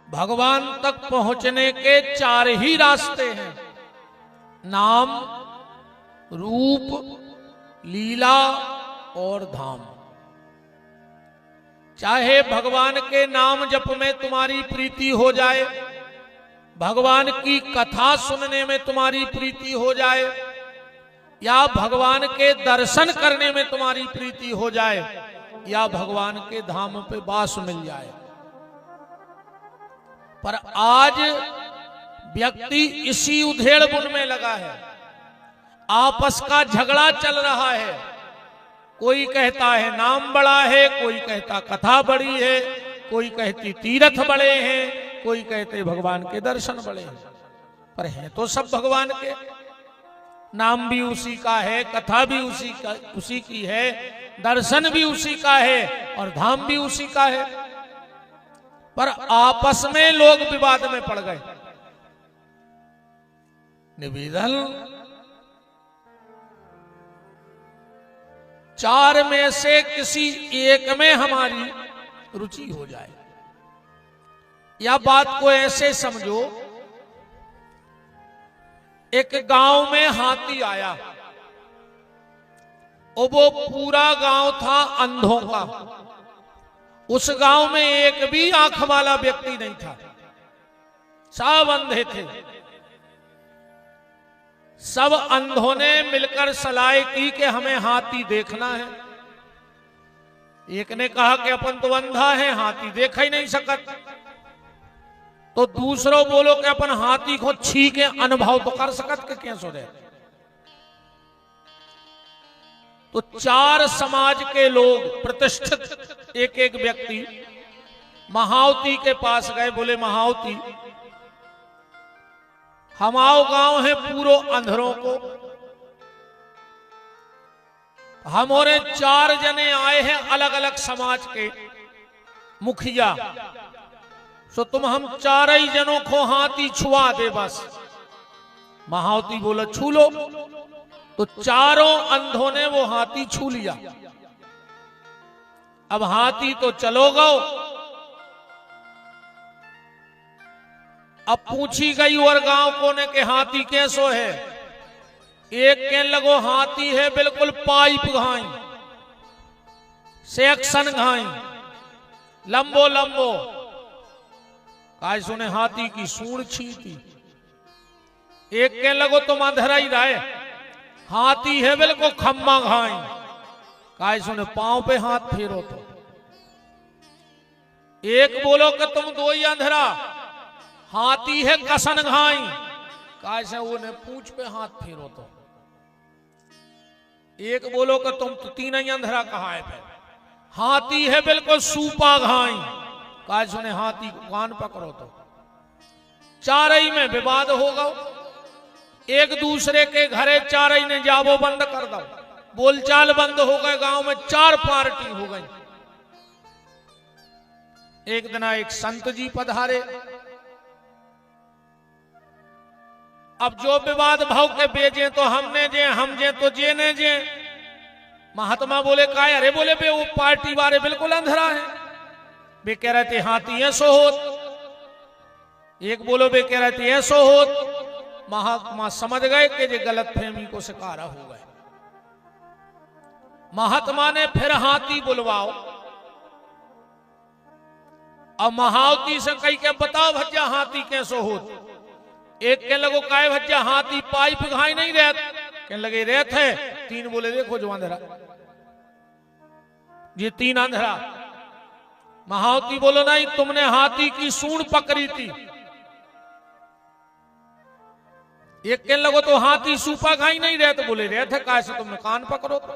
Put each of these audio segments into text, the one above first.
भगवान तक पहुंचने के 4 ही रास्ते हैं, नाम, रूप, लीला और धाम। चाहे भगवान के नाम जप में तुम्हारी प्रीति हो जाए, भगवान की कथा सुनने में तुम्हारी प्रीति हो जाए, या भगवान के दर्शन करने में तुम्हारी प्रीति हो जाए, या भगवान के धाम पे वास मिल जाए, पर आज व्यक्ति इसी उधेड़बुन में लगा है। आपस का झगड़ा चल रहा है। कोई कहता है नाम बड़ा है, कोई कहता कथा बड़ी है, कोई कहती तीर्थ बड़े हैं, कोई कहते भगवान के दर्शन बड़े हैं, पर हैं तो सब भगवान के। नाम भी उसी का है, कथा भी उसी की है, दर्शन भी उसी का है और धाम भी उसी का है, पर आपस में लोग विवाद में पड़ गए। निवेदन 4 में से किसी एक में हमारी रुचि हो जाए। या बात को ऐसे समझो, एक गांव में हाथी आया और वो पूरा गांव था अंधों का। उस गांव में एक भी आंख वाला व्यक्ति नहीं था, सब अंधे थे। सब अंधों ने मिलकर सलाह की कि हमें हाथी देखना है। एक ने कहा कि अपन तो अंधा है, हाथी देख ही नहीं सकत। तो दूसरों बोलो कि अपन हाथी को छी के अनुभव तो कर सकत के कैसे रहे। तो 4 समाज के लोग प्रतिष्ठित एक एक व्यक्ति महावती के पास गए। बोले महावती, हमाओ गांव है पूरो अंधरों को, हम और 4 जने आए हैं अलग अलग समाज के मुखिया, सो तुम हम 4 ही जनों को हाथी छुआ दे बस। महावती बोला छू लो। तो 4 अंधों ने वो हाथी छू लिया। अब हाथी तो चलो गो। अब पूछी गई और गांव को ने के हाथी कैसो है। एक के लगो हाथी है बिल्कुल पाइप घाई, सेक्शन घाई, लंबो लंबो। काय सुने हाथी की सूंड छीती। एक के लगो तुम अंधरा ही रहे, हाथी है बिल्कुल खम्मा घाई। काय सुने पांव पे हाथ फेरो तो। एक बोलो कि तुम 2 ही अंधरा, हाथी है कसन घाई। कैसे वो ने पूंछ पे हाथ फेरो तो। एक बोलो कि तुम तो 3 ही अंधरा कहा है, हाथी है बिल्कुल सूपा घाई। कैसे ने हाथी को कान पकड़ो तो। 4 ही में विवाद हो गो। एक दूसरे के घरे 4 ही ने जाबो बंद कर दो, बोलचाल बंद हो गए। गांव में 4 पार्टी हो गई। एक दिन एक संत जी पधारे। अब जो विवाद भाव के बेजे तो हमने जे, हम जे तो जे ने जे। महात्मा बोले काय, अरे बोले बे वो पार्टी वाले बिल्कुल अंधरा है। वे कह रहे थे हाथी ऐसो होत। एक बोलो बे कह रहे थे ऐसो होत। महात्मा समझ गए कि ये गलत फहमी को शिकार हो गए। महात्मा ने फिर हाथी बुलवाओ। अब महावती से कही के बताओ भज्जा हाथी कैसो होत। एक के लगो काय भज्जा हाथी पाइप घाई नहीं रहत। कहने लगे रहत है। 3 बोले देखो जो अंधरा, ये 3 अंधरा। महावती बोलो नहीं, तुमने हाथी की सूंड पकड़ी थी। एक कहने लगो तो हाथी सूपा घाई नहीं रहते। बोले रहते कैसे, तुमने कान पकड़ो तो।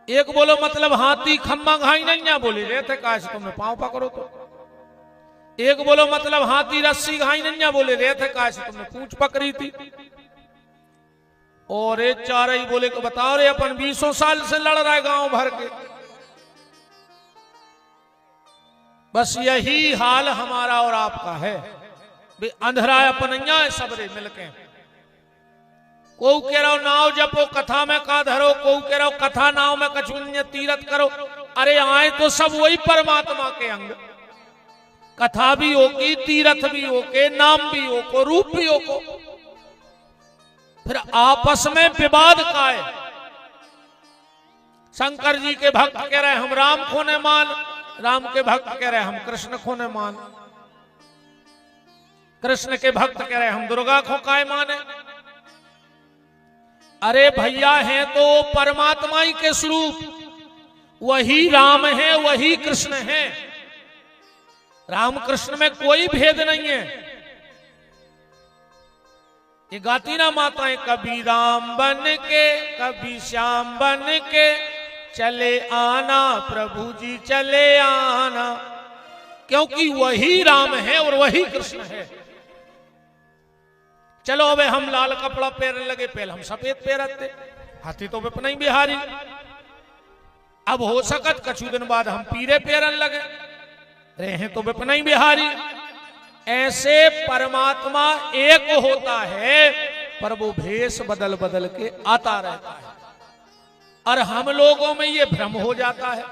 एक बोलो मतलब हाथी खम्मा घाई नहीं है। बोले रहते कैसे, तुमने पांव पकड़ो तो। एक बोलो मतलब हाथी रस्सी घाई नहीं है। बोले रहते कैसे, तुमने पूंछ पकड़ी थी। और ये 4 ही बोले को बताओ रे, अपन 20 साल से लड़ रहा है गांव भर के। बस यही हाल हमारा और आपका है। अंधरा अपनैया है सबरे मिलके। को कह रहा नाव जपो कथा में का धरो, को कह रहा कथा नाव में कछुन्य तीरथ करो। अरे आए तो सब वही परमात्मा के अंग। कथा भी हो की, तीर्थ भी हो के, नाम भी हो को, रूप भी हो को, फिर आपस में विवाद का है। शंकर जी के भक्त कह रहे हम राम को ने मान, राम के भक्त कह रहे हम कृष्ण को ने मान, कृष्ण के भक्त कह रहे हम दुर्गा को काय माने। अरे भैया हैं तो परमात्मा ही के स्वरूप, वही राम है, वही कृष्ण है। राम कृष्ण में कोई भेद नहीं है। ये गाती ना माताएं, कभी राम बन के कभी श्याम बन के चले आना प्रभु जी चले आना, क्योंकि वही राम है और वही कृष्ण है। चलो अबे हम लाल कपड़ा पहनने लगे, पहले हम सफेद पहनते, हाथी तो अपना ही बिहारी। अब हो सकत कछु दिन बाद हम पीरे पहनने लगे, रहे तो अपना ही बिहारी। ऐसे परमात्मा एक होता है, पर वो भेष बदल बदल के आता रहता है, और हम लोगों में ये भ्रम हो जाता है।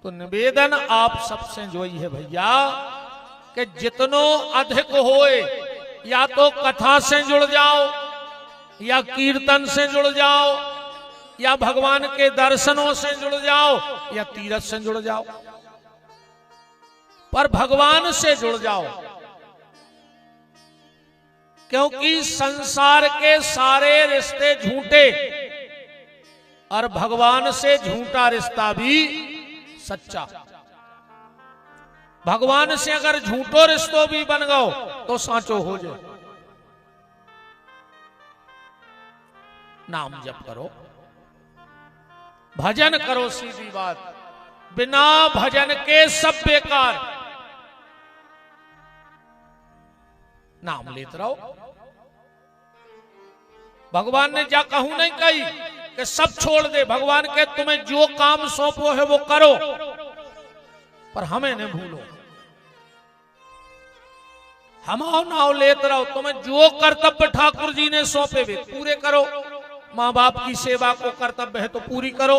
तो निवेदन आप सबसे जो ही है भैया, कि जितनो अधिक होए, या तो कथा से जुड़ जाओ, या कीर्तन से जुड़ जाओ, या भगवान के दर्शनों से जुड़ जाओ, या तीर्थ से जुड़ जाओ, पर भगवान से जुड़ जाओ। क्योंकि संसार के सारे रिश्ते झूठे, और भगवान से झूठा रिश्ता भी सच्चा। भगवान से अगर झूठो रिश्तो भी बन गओ तो साचो हो जाए। नाम जप करो, भजन करो, सीधी बात। बिना भजन के सब बेकार। नाम लेते रहो। भगवान ने जा कहूं नहीं कही कि सब छोड़ दे, भगवान के तुम्हें जो काम सौंपो है वो करो, पर हमें न भूलो। हम आओ नाव लेते रहो, तुम्हें जो कर्तव्य ठाकुर जी ने सौंपे वे पूरे करो। माँ बाप की सेवा को कर्तव्य है तो पूरी करो।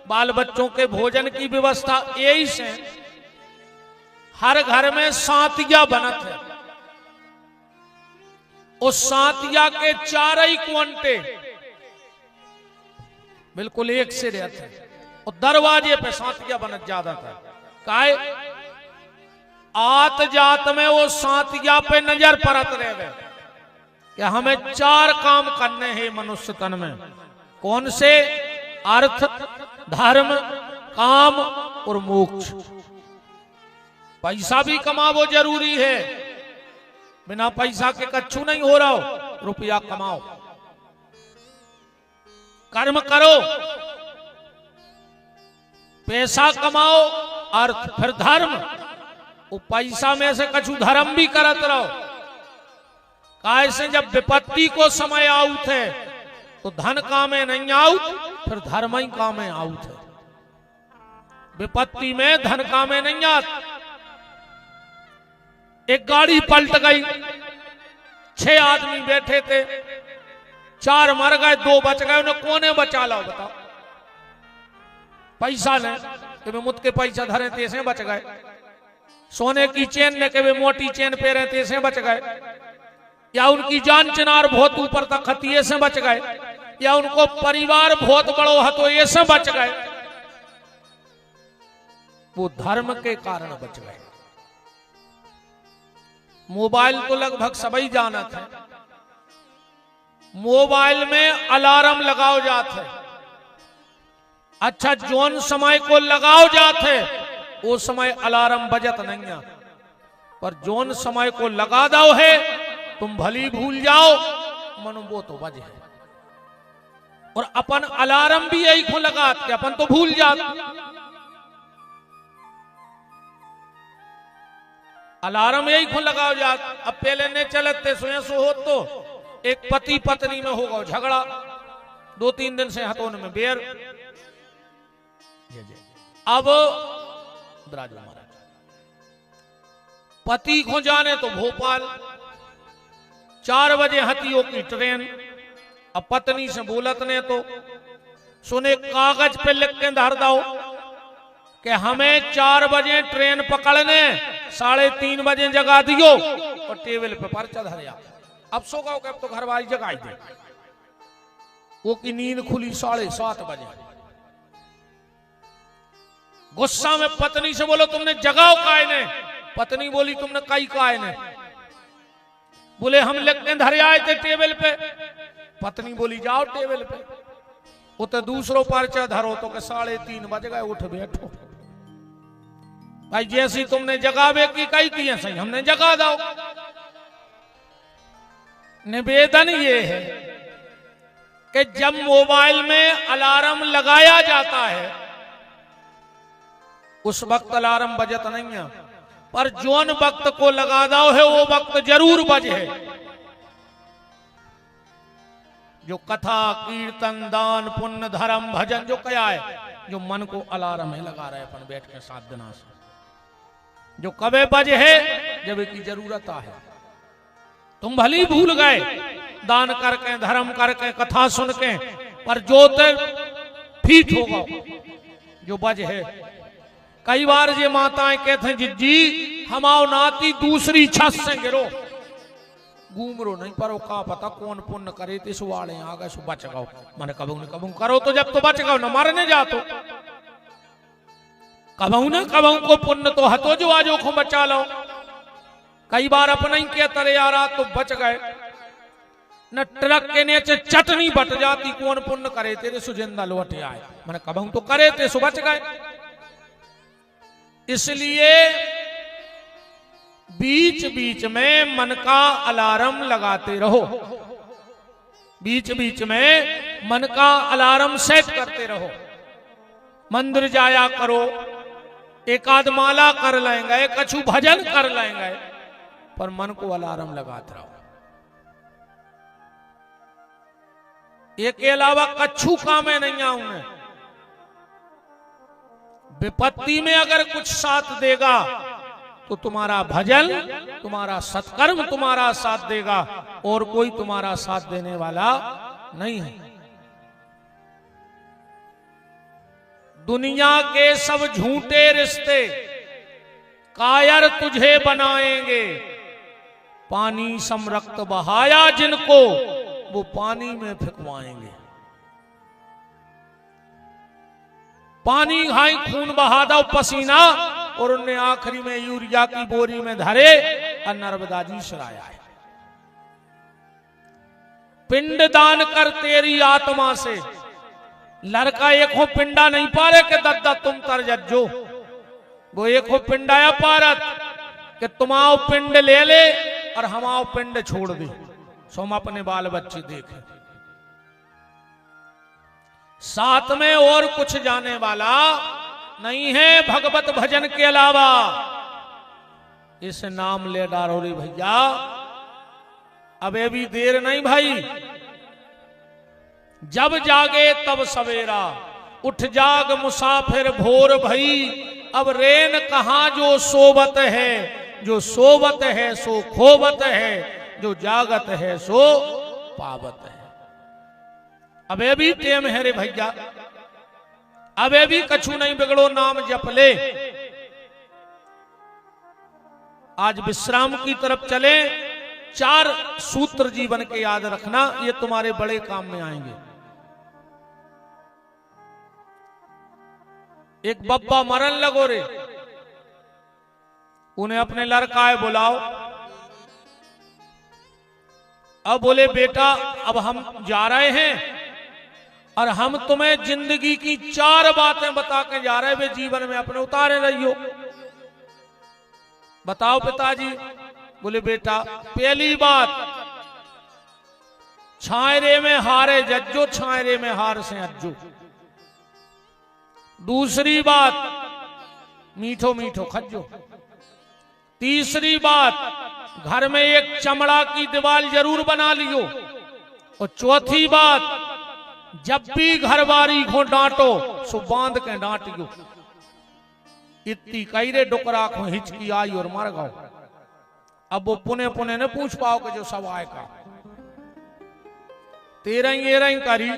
बाल बच्चों के भोजन की व्यवस्था, यही से हर घर में सातिया बनत है। उस सातिया के 4 ही क्वांटे बिल्कुल एक से रहते हैं, और दरवाजे पे सातिया बनत ज्यादा था। काय आत जात में वो सातिया पे नजर परत रह गए कि हमें 4 काम करने हैं मनुष्य तन में। कौन से? अर्थ, धर्म, काम और मोक्ष। पैसा भी कमाओ जरूरी है, बिना पैसा के कच्छु नहीं हो रहा हो। रुपया कमाओ, कर्म करो, पैसा कमाओ, अर्थ, फिर धर्म। वो पैसा में से कछु धर्म भी करत रहो। कैसे जब विपत्ति को समय आउत है तो धन कामे नहीं आउत, फिर धर्म ही कामे आउत है। विपत्ति में धन कामे नहीं आत। एक गाड़ी पलट गई, 6 आदमी बैठे थे, 4 मर गए, 2 बच गए। उन्हें कोने बचा लो बताओ? पैसा ने कि मुझ के पैसा धरे थे से बच गए। सोने की चेन ने के मोटी चेन पे रहते से बच गए, या उनकी जान चिनार बहुत ऊपर तक हती से बच गए, या उनको परिवार बहुत बड़ो हतो ये से बच गए। वो धर्म के कारण बच गए। मोबाइल तो लगभग सभी जानत है। मोबाइल में अलार्म लगाओ जात है। अच्छा, जोन समय को लगाओ जात है वो समय अलार्म बजत नहीं है, पर जोन समय को लगा दो है तुम भली भूल जाओ, मनो वो तो बजे। और अपन अलार्म भी यही को लगा के अपन तो भूल जात। अलार्म यही को लगाओ जात। अब पहले ने चलते सोए सो हो तो एक पति पत्नी में होगा झगड़ा, 2-3 दिन से हथों में बेर। अब ब्राज महाराज पति को जाने तो भोपाल, 4 बजे हथियों की ट्रेन। अब पत्नी से बोलत ने तो सुने कागज पे लिख के धर दो कि हमें 4 बजे ट्रेन पकड़ने, 3:30 बजे जगा दियो और टेबल पे पर्चा धरिया। अब सो गो अब तो घर वाली जगाई दे। वो की नींद खुली 7:30 बजे। गुस्सा में पत्नी से बोलो तुमने जगाओ काय ने? पत्नी बोली तुमने कई काय ने? बोले हम लिखने धरे आए थे टेबल पे। पत्नी बोली जाओ टेबल पे। वो तो दूसरों पर्चा धरो तो 3:30 बज गए, उठ बैठो। भाई जैसी तुमने जगावे की कही थी सही हमने जगा दो। निवेदन ये है कि जब मोबाइल में अलार्म लगाया जाता है उस वक्त अलार्म बजत नहीं है, पर जोन वक्त को लगा दो है वो वक्त जरूर बजे। जो कथा कीर्तन दान पुण्य धर्म भजन जो क्या है, जो मन को अलार्म है लगा रहे अपन बैठ के 7 दिना से, जो कबे बजे है जब की जरूरत है। तुम भली भूल गए दान करके धर्म करके कथा सुन के, पर जो फीट होगा जो बज है। कई बार ये माताएं कहते हैं जिज्जी हमाओ नाती दूसरी छत से गिरो, घूम रो नहीं पर का पता कौन पुण्य करे थे सुवाड़े आ गए सु बच गओ। मैंने कबू न कबू करो तो जब तो बच गओ न मरने जा तो कबू न कबू को पुण्य तो हतो जो आजो को बचा लो। कई बार अपना ही क्या तरे आ रहा तो बच गए न ट्रक के नीचे चटनी बट जाती कौन पुण्य करे तेरे सुजिंदा लौट आए। मैंने कबू तो करे थे सु बच गए। इसलिए बीच बीच में मन का अलार्म लगाते रहो, बीच बीच में मन का अलार्म सेट करते रहो। मंदिर जाया करो, एकाध माला कर लेंगे, कछु भजन कर लेंगे, पर मन को अलार्म लगाते रहो। एक के अलावा कछु काम में नहीं आऊंगे। विपत्ति में अगर कुछ साथ देगा तो तुम्हारा भजन तुम्हारा सत्कर्म तुम्हारा साथ देगा और कोई तुम्हारा साथ देने वाला नहीं है। दुनिया के सब झूठे रिश्ते कायर तुझे बनाएंगे, पानी समरक्त बहाया जिनको वो पानी में फेंकवाएंगे। पानी घाई खून बहा दो पसीना और उनने आखिरी में यूरिया की बोरी में धरे और नर्मदा जी सराया है। पिंड दान कर तेरी आत्मा से, लड़का एक हो पिंडा नहीं पारे के दद्दा तुम तर जज्जो, वो एक हो पिंडाया पारत कि तुम आओ पिंड ले ले और हम आओ पिंड छोड़ दे, सो हम अपने बाल बच्चे देखें। साथ में और कुछ जाने वाला नहीं है भगवत भजन के अलावा। इस नाम ले डारो रे भैया, अबे भी देर नहीं भाई। जब जागे तब सवेरा, उठ जाग मुसाफिर भोर भई, अब रेन कहां जो सोवत है, जो सोवत है सो खोवत है, जो जागत है सो पावत है। अबे भी टेम है रे भैया, अबे भी कछु नहीं बिगड़ो, नाम जप ले। आज विश्राम की तरफ चले। 4 सूत्र जीवन के याद रखना, ये तुम्हारे बड़े काम में आएंगे। एक बब्बा मरन लगो रे, उन्हें अपने लड़का बुलाओ। अब बोले बेटा अब हम जा रहे हैं और हम तुम्हें जिंदगी की 4 बातें बता के जा रहे हैं, वे जीवन में अपने उतारे रहियो। बताओ पिताजी। बोले बेटा पहली बात, छायरे में हारे जज्जो, छायरे में हार से अज्जो। दूसरी बात, मीठो मीठो खज्जो। तीसरी बात, घर में एक चमड़ा की दीवार जरूर बना लियो। और चौथी बात, जब भी घरवारी को डांटो सो बांध के डांटियो। इतनी कई रे डुकरा को हिचकी आई और मर गओ। अब वो पुने पुने ने पूछ पाओ कि जो सब आए का तेरा ही करी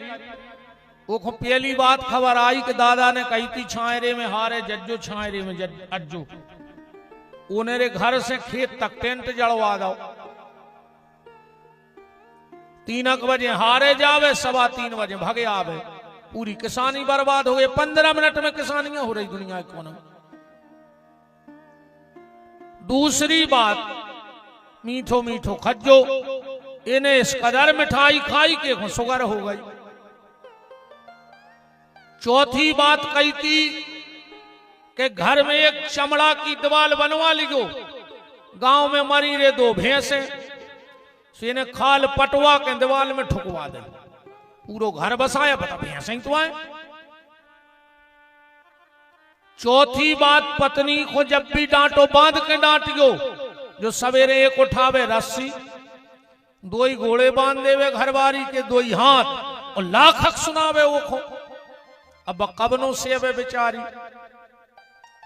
वो पहली बात खबर आई कि दादा ने कही थी छायरे में हारे जज्जो छायरे में अज्जो, उन्हें घर से खेत तक टेंट जड़वा दो। 3 बजे हारे जावे, 3:15 बजे भगे आवे, पूरी किसानी बर्बाद हो गई। 15 मिनट में किसानियां हो रही दुनिया के कोने। दूसरी बात, मीठो मीठो खज्जो, इन्हें इस कदर मिठाई खाई के शुगर हो गई। चौथी बात कही थी कि घर में एक चमड़ा की दीवार बनवा लियो, गांव में मरी रे 2 भैंसे, इन्हें खाल पटवा के दीवार में ठुकवा दे, पूरो घर बसाया, पता भैंसे तो आए। चौथी बात, पत्नी को जब भी डांटो बांध के डांटियो, जो सवेरे एक उठावे रस्सी, 2 ही घोड़े बांध देवे घरवारी के, 2 ही हाथ, और लाखक सुनावे वो खो। अब कबनों से अब बेचारी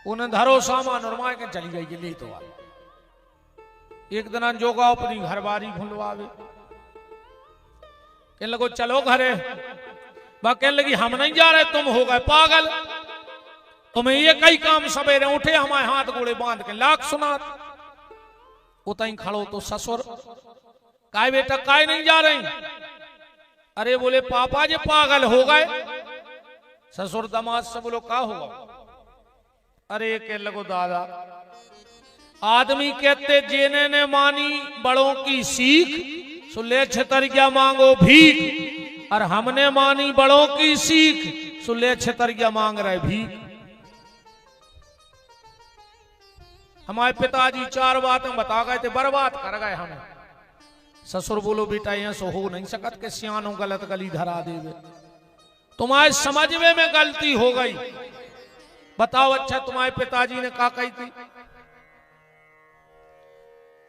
उन्हें धरो सामान और माए के चली गई ले तो एक दिन जोगा अपनी घरवारी भूलवावे, कहने लगो चलो घरे, कहने लगी हम नहीं जा रहे, तुम हो गए पागल, तुम्हें ये कई काम सवेरे उठे हमारे हाथ गोड़े बांध के लाख सुना। उतई खड़ो तो ससुर, काय बेटा काय नहीं जा रही? अरे बोले पापा जी पागल हो गए। ससुर दामाद से बोलो का हुआ? अरे कह लगो दादा, आदमी कहते जेने ने मानी बड़ों की सीख, सुले छतरिया मांगो भीख, और हमने मानी बड़ों की सीख, सुले छतरिया मांग रहे भीख। हमारे पिताजी 4 बातें बता गए थे, बर्बाद कर गए हमें। ससुर बोलो बेटा यहां सो हो नहीं सकत के सियानो गलत गली धरा देवे, तुम्हारे समझवे में गलती हो गई। बताओ अच्छा तुम्हारे पिताजी ने क्या कही थी?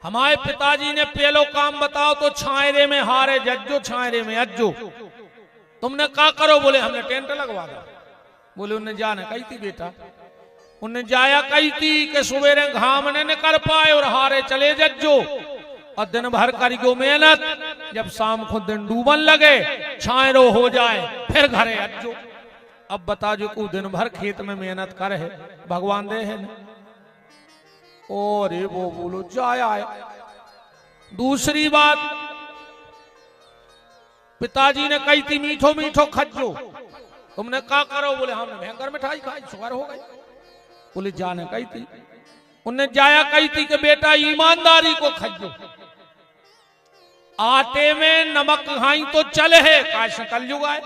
हमारे पिताजी ने पहलो काम बताओ तो छायरे में हारे जज्जो छायरे में अज्जो, तुमने क्या करो? बोले हमने टेंट लगवा दो। बोले उन्हें जाने कही थी बेटा, उन्हें जाया कही थी कि सवेरे घाम ने कर पाए और हारे चले जज्जो, और दिन भर करियो मेहनत, जब शाम को दिन डूबन लगे छायरो हो जाए फिर घरे अज्जो। अब बता जो को दिन भर खेत में मेहनत कर है, भगवान दे है न। और वो बोलो जाया है। दूसरी बात, पिताजी ने कही थी मीठो मीठो खज्जो, तुमने क्या करो? बोले हमने भयंकर मिठाई खाई, शुगर हो गई। बोले जाने कही थी, उन्हें जाया कही थी कि बेटा ईमानदारी को खज्जो, आटे में नमक घाई तो चले है, काश कलयुग आए,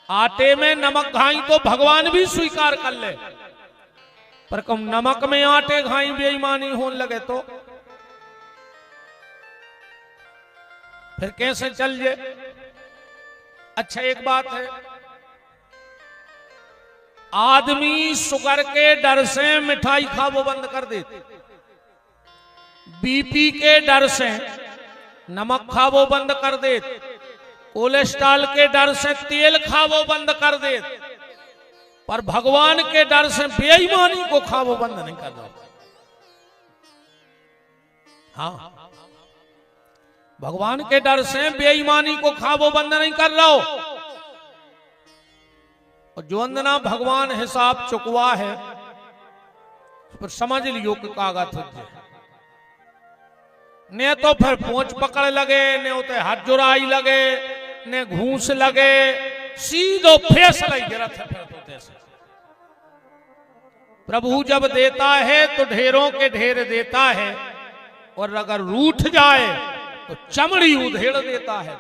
आटे में नमक घाई तो भगवान भी स्वीकार कर ले, पर कम नमक में आटे घाई बेईमानी होने लगे तो फिर कैसे चल जाए? अच्छा एक बात है, आदमी शुगर के डर से मिठाई खावो बंद कर देते, बीपी के डर से नमक खावो बंद कर दे, कोलेस्ट्रॉल के डर से तेल खावो बंद कर दे, पर भगवान के डर से बेईमानी को खावो बंद नहीं कर दो। हाँ, भगवान के डर से बेईमानी को खावो बंद नहीं कर रहा हो। और जो अंदना भगवान हिसाब चुकवा है पर समझ लियो कि कागज हो, ने तो फिर पोंछ पकड़ लगे, ने उते हाथ जुराई लगे, ने घूस लगे, सीधो फेस लगी गिरत है फिर तो से। प्रभु जब देता है तो ढेरों के ढेर देता है, और अगर रूठ जाए तो चमड़ी उधेड़ देता है।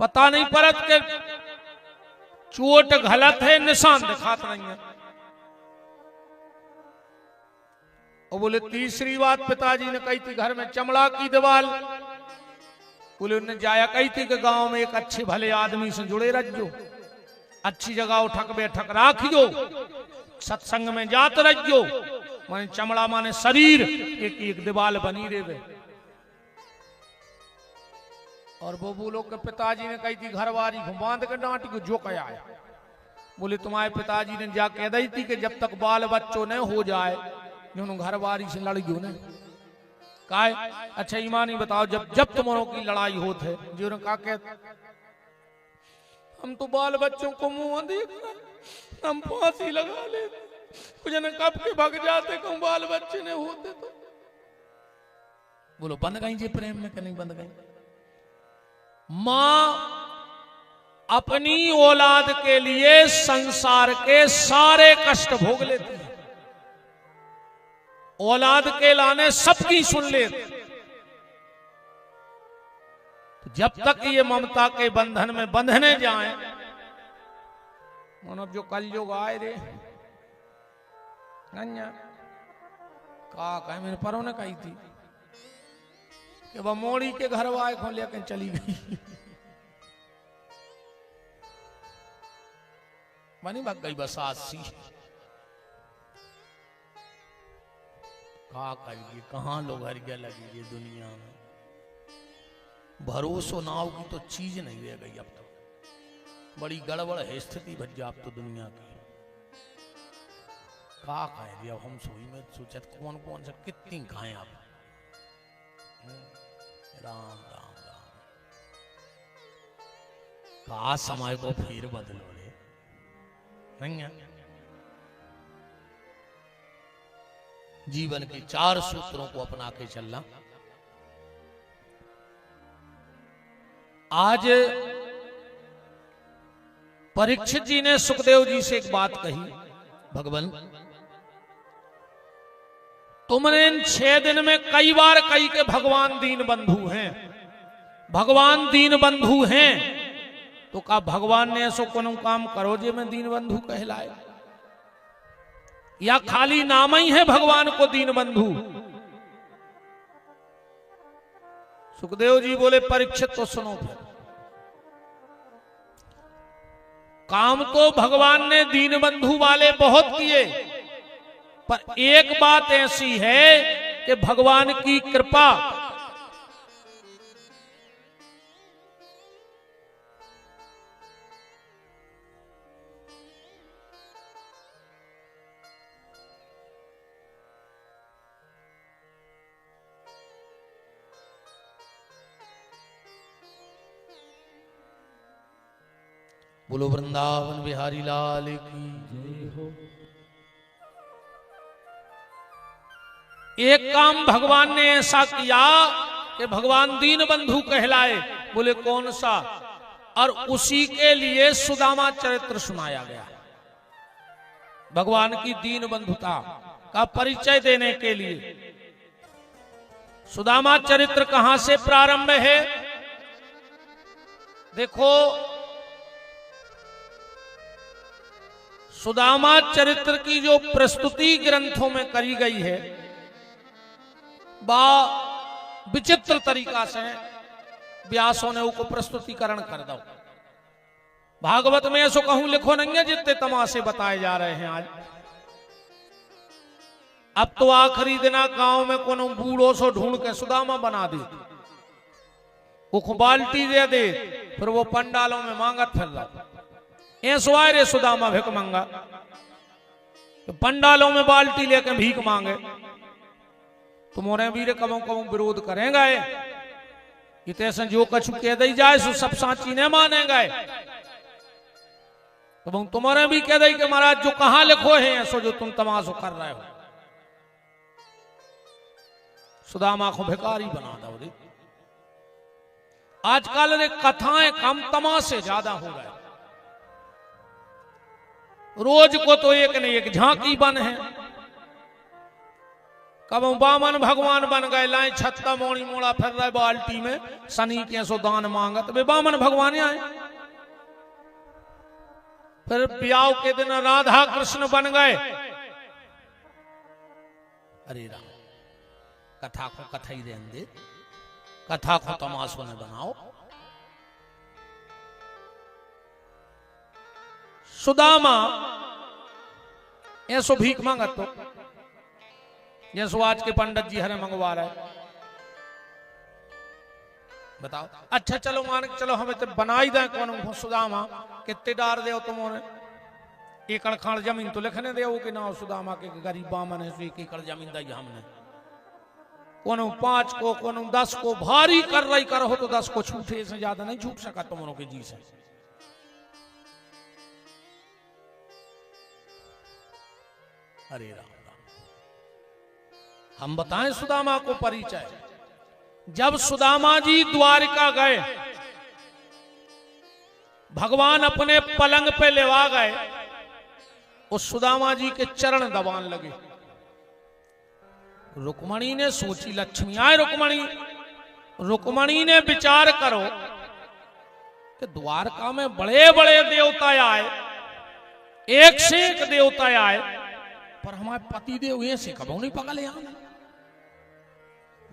पता नहीं परत के चोट गलत है, निशान दिखाता नहीं है। और बोले तीसरी बात पिताजी ने कही थी घर में चमड़ा की दीवार, बोले उन्हें जाया कही थी कि गांव में एक अच्छे भले आदमी से जुड़े रहो, अच्छी जगह उठक बैठक राखियो, सत्संग में जात रहो, माने चमड़ा माने शरीर, एक एक दीवार बनी रेवे। और वो बोलो के पिताजी ने कही थी घरवारी बांध के डांटी को जो कया है। बोले तुम्हारे पिताजी ने जा कह दी थी कि जब तक बाल बच्चों ने हो जाए, जो घरवारी से लड़ गयो ने काय। अच्छा ईमानी बताओ, जब जब तुम्हारों की लड़ाई होत है, जो कहा हम तो बाल बच्चों को मुंह देख रहे, हम फांसी लगा लेते, कुछ न कब के भग जाते, कहूं बाल बच्चे ने होते तो। बोलो बंद गई जी प्रेम में, नहीं बंद गई। मां अपनी औलाद के लिए संसार के सारे कष्ट भोग लेती है, औलाद के लाने सबकी सुन लेती। तो जब तक ये ममता के बंधन में बंधने जाएं, मानो जो कलयुग आए रे कहा मैंने परों ने कही थी कि वह मोड़ी के घर आए खो लेकर चली गई, बनी भग गई बस आसी। कहां लोग हरिया लगी ये दुनिया में, भरोसो नाव की तो चीज नहीं रह गई अब तो, बड़ी गड़बड़ है स्थिति भज्जा अब तो दुनिया की। का खाए अब हम सोई में सोचत कौन कौन से कितनी खाएं आप। राम राम राम, का समय को फिर बदलो रे, नहीं है। जीवन के 4 सूत्रों को अपना के चलना। आज परीक्षित जी ने सुखदेव जी से एक बात कही, भगवान तुमने इन 6 दिन में कई बार कही कि भगवान दीन बंधु हैं, भगवान दीन बंधु हैं, तो कहा भगवान ने ऐसो कोनो काम करो जे मैं दीन बंधु कहलाए, या खाली नाम ही है भगवान को दीन बंधु। सुखदेव जी बोले परीक्षित तो सुनो फिर, काम तो भगवान ने दीन बंधु वाले बहुत किए, पर एक बात ऐसी है कि भगवान की कृपा बोलो वृंदावन बिहारी लाल की जय हो। एक काम भगवान ने ऐसा किया कि भगवान दीन बंधु कहलाए, बोले कौन सा, और उसी के लिए सुदामा चरित्र सुनाया गया। भगवान की दीन बंधुता का परिचय देने के लिए सुदामा चरित्र कहां से प्रारंभ है। देखो सुदामा चरित्र की जो प्रस्तुति ग्रंथों में करी गई है, बा विचित्र तरीका से व्यासों ने उसको प्रस्तुतिकरण कर दो। भागवत में ऐसो कहूं लिखो नहीं है जितने तमाशे बताए जा रहे हैं आज। अब तो आखिरी दिना गांव में कोनो बूढ़ो सो ढूंढ के सुदामा बना दे, वो बाल्टी दे दे, फिर वो पंडालों में मांगत फिर रहा। ऐसो आए रे सुदामा भिक मांगा, तो पंडालों में बाल्टी लेकर भीख मांगे, तुम्हारे वीर कबों कबों विरोध करेंगे, इतने जो कछु कह दी जाए सो सब साची ने मानेंगे। तो तुम्हारे भी कह दी कि महाराज जो कहां लिखो है ऐसो जो तुम तमाशो कर रहे हो। सुदामा को भिखारी बना दो रे। आजकल रे कथाएं कम तमाशे ज्यादा हो रहे, रोज को तो एक न एक झांकी बन है। कब बामन भगवान बन गए, लाए छत्ता मोड़ी मोड़ा फिर रहे बाल्टी में, शनि के सो दान मांगत, वे बामन भगवान आए। फिर ब्याह के दिन राधा कृष्ण बन गए। अरे राम, कथा को कथा ही रहने दे, कथा को तमाशों ने बनाओ। सुदामा ऐसो भीख मांगत तो जैसो आज के पंडित जी हरे मंगवा रहे। बताओ, अच्छा चलो मान के चलो हमें तो बनाई दे कौन सुदामा, कितने डार दे तुमने, एकड़ खाड़ जमीन तो लिखने दे कि ना सुदामा के गरीब बामन है सो 1 एकड़ जमीन दी हमने। कोनो 5 को कोनो 10 को भारी कर रही करो तो 10 को छूटे से ज्यादा नहीं छूट सका तुमनों के जी से। हरे राम राम। हम बताएं सुदामा को परिचय। जब सुदामा जी द्वारिका गए, भगवान अपने पलंग पे लेवा गए, उस सुदामा जी के चरण दबान लगे। रुक्मणी ने सोची, लक्ष्मी आए रुक्मणी ने विचार करो कि द्वारका में बड़े बड़े देवता आए, एक से एक देवता आए, पर हमारे पति देव ये से कबो नहीं पकड़े।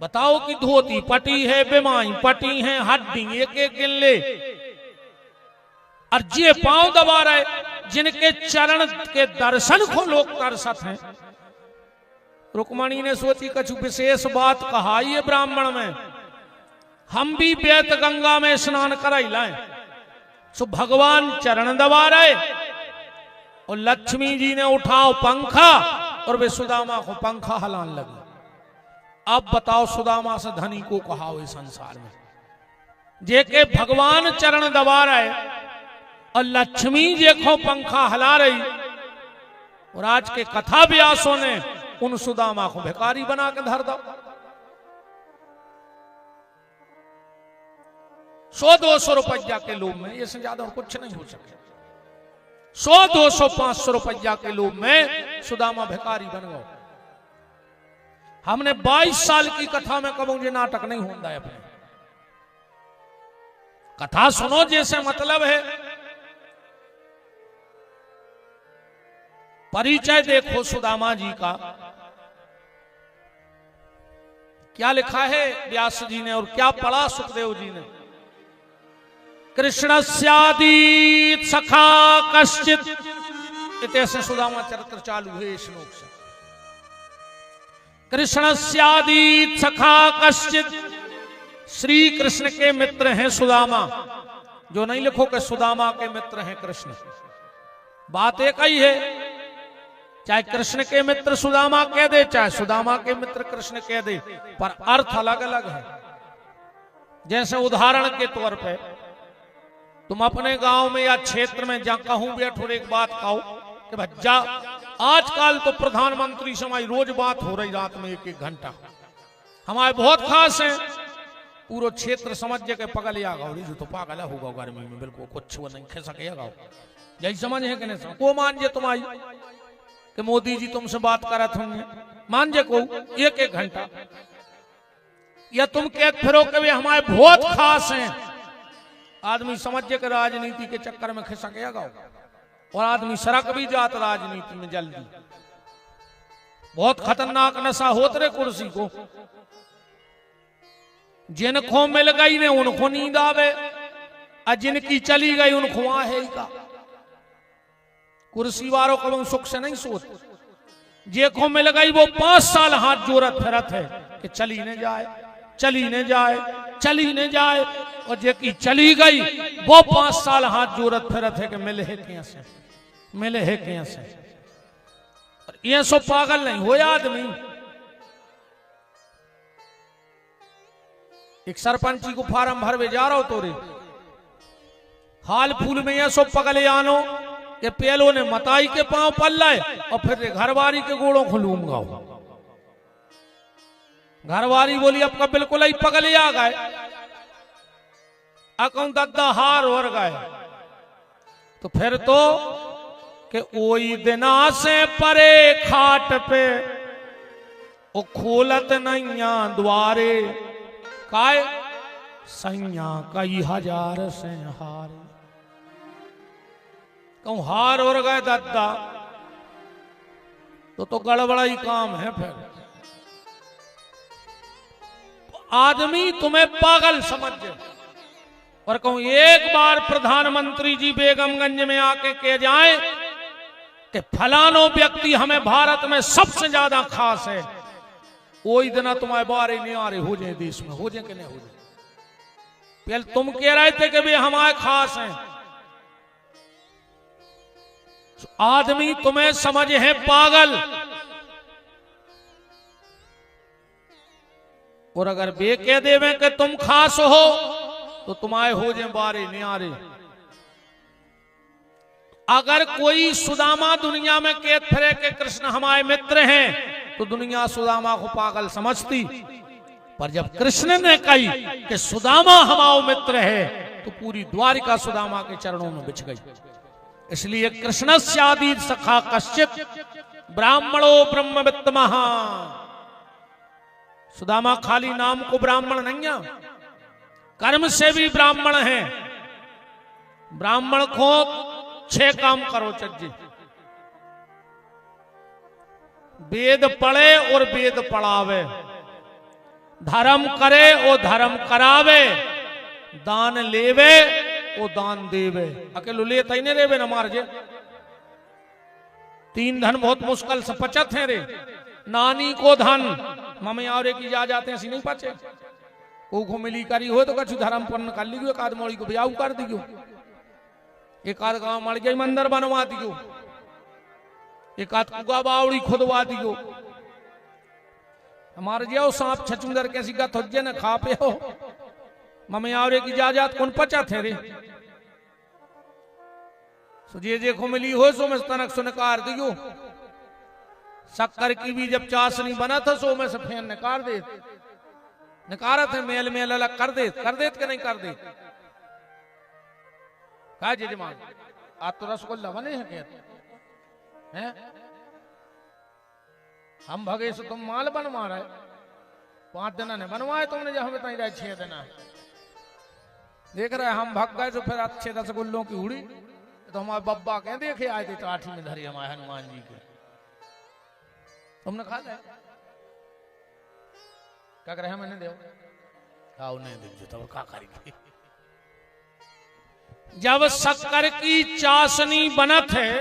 बताओ कि धोती पटी है, बेमाई पटी है, हड्डी एक एक गिन ले, और जे पांव दबा रहे, जिनके चरण के दर्शन को लोग तरसत हैं। रुक्मणी ने सोची कछु विशेष बात कहा ये ब्राह्मण में, हम भी बेत गंगा में स्नान कराई लाएं। सो भगवान चरण दबा रहे और लक्ष्मी जी ने उठाओ पंखा और वे सुदामा को पंखा हलान लगी। अब बताओ सुदामा से धनी को कहा हुए संसार में, जे के भगवान चरण दबा रहे और लक्ष्मी जी को पंखा हला रही, और आज के कथा व्यासों ने उन सुदामा को भिखारी बना के धर दो। 100-200 रुपया के लोभ में, इससे ज्यादा और कुछ नहीं हो सके। 100-200-500 रुपया के लोभ में सुदामा भिखारी बन गए। हमने 22 साल की कथा में कबू ये नाटक नहीं होता है। अपने कथा सुनो जैसे मतलब है। परिचय देखो सुदामा जी का क्या लिखा है व्यास जी ने और क्या पढ़ा सुखदेव जी ने। कृष्णस्यादीत सखा कश्चित, इतने सुदामा चरित्र चालू है श्लोक से। कृष्णस्यादीत सखा कश्चित, श्री कृष्ण के मित्र हैं सुदामा। जो नहीं लिखो कि सुदामा के मित्र हैं कृष्ण, बात एक ही है। चाहे कृष्ण के मित्र सुदामा कह दे, चाहे सुदामा के मित्र कृष्ण कह दे, पर अर्थ अलग अलग है। जैसे उदाहरण के तौर पे तुम अपने गांव में या क्षेत्र में जहां कहूं बैठो एक बात कहो कि भज्जा आजकल तो प्रधानमंत्री से हमारी रोज बात हो रही, रात में 1-1 घंटा, हमारे बहुत खास है। पूरा क्षेत्र समझ के पगल आ गो, जो तो पागल होगा गर्मी में, बिल्कुल कुछ वो नहीं खे सकेगा। यही समझ है कि नहीं? को मान जे तुम्हारी कि मोदी जी तुमसे बात करत होंगे, मान जे को 1-1 घंटा, या तुम कह फिरो कि वे हमारे बहुत खास हैं, आदमी समझ के राजनीति के चक्कर में खिसकेगा और आदमी सड़क भी जात राजनीति में जल्दी। बहुत खतरनाक नशा होत रे कुर्सी को। जिनको मिल गई ने उनको नींद आवे, और जिनकी चली गई उनको वहां है का। कुर्सी वालों को सुख से नहीं सोच, जे को मिल गई वो 5 साल हाथ जोरत फिरत है कि चली न जाए, चली न जाए, चली न जाए, और जे की चली गई वो 5 साल हाथ जोरत फिरत है कि मिले है कैसे, मिले है कैसे। और ये सो पागल नहीं हो आदमी। एक सरपंची को फार्म भरवे जा रहा हो तो रे हाल फूल में ये सो पगले आनो कि पेलो ने मताई के पांव पल्लाए और फिर घरवारी के गोड़ों को लूंगा। घरवारी बोली अब का बिल्कुल ही पगले आ गए, अकाउंट दद्दा हार और गए। तो फिर तो कि ओई दिना से परे खाट पे ओ खोलत नैया द्वारे, काय सैया कई हजार से हारे। कहूं हार और गए दद्दा तो गड़बड़ा ही काम है। फिर आदमी तुम्हें पागल समझ जाए। और कहूं एक बार प्रधानमंत्री जी बेगमगंज में आके कह जाए कि फलानो व्यक्ति हमें भारत में सबसे ज्यादा खास है, कोई दिन तुम्हारे बारे नहीं आ रहे हो जाए, देश में हो जाए कि नहीं हो जाए। पहले तुम कह रहे थे कि वे हमारे खास हैं। आदमी तुम्हें समझ है पागल। और अगर वे कह देवे कि तुम खास हो तो तुम्हारे हो जाए बारे नहीं आ रहे। अगर कोई सुदामा दुनिया में कहत फिरे के कृष्ण हमारे मित्र हैं तो दुनिया सुदामा को पागल समझती, पर जब कृष्ण ने कही कि सुदामा हमारा मित्र है तो पूरी द्वारिका सुदामा के चरणों में बिछ गई। इसलिए कृष्णस्यादि सखा कश्चित ब्राह्मणो ब्रह्मवित्त महा। सुदामा खाली नाम को ब्राह्मण नहीं है, कर्म से भी ब्राह्मण है। ब्राह्मण को 6 काम करो चज्जी, वेद पढ़े और वेद पढ़ावे, धर्म करे और धर्म करावे, दान लेवे और दान देवे। अकेलो ले तई ने रेवे न मार जे। 3 धन बहुत मुश्किल से पचत है रे। नानी को धन मम्मी और की जा जाते हैं नहीं पचे, को मिली करी हो तो कछु धर्म पन्न कर ली, एक आध मोड़ी को ब्याह कर दियो, एक आध गांव मर गई मंदिर बनवा दियो, एक आध कुआ बावड़ी खुदवा दियो। हमारे जो सांप छचुंदर कैसी का थोजे न खा पे हो मम्मी और की जाजात कौन पचा थे रे। सो जे को मिली हो सो में तनक सो निकार दियो। शक्कर की भी जब चाशनी बना था सो में से फेन निकार दे, निकारत है मेल मेल अलग कर दे के नहीं कर दे। कहा जजमान आज तो रसगुल्ला बने हैं क्या हैं? हम भगे से तुम माल बनवा रहे, 5 दिन ने बनवाए तुमने, जब हमें तई रहे 6 दिन देख रहे हम भग गए तो फिर अच्छे रसगुल्लों की उड़ी तो हमारे बब्बा कह देखे आए थे टाठी में धरी हमारे हनुमान जी के, तुमने खा लिया क्या करे मैंने दे खाओ नहीं दे तब क्या करेंगे। जब शक्कर की चाशनी बनत है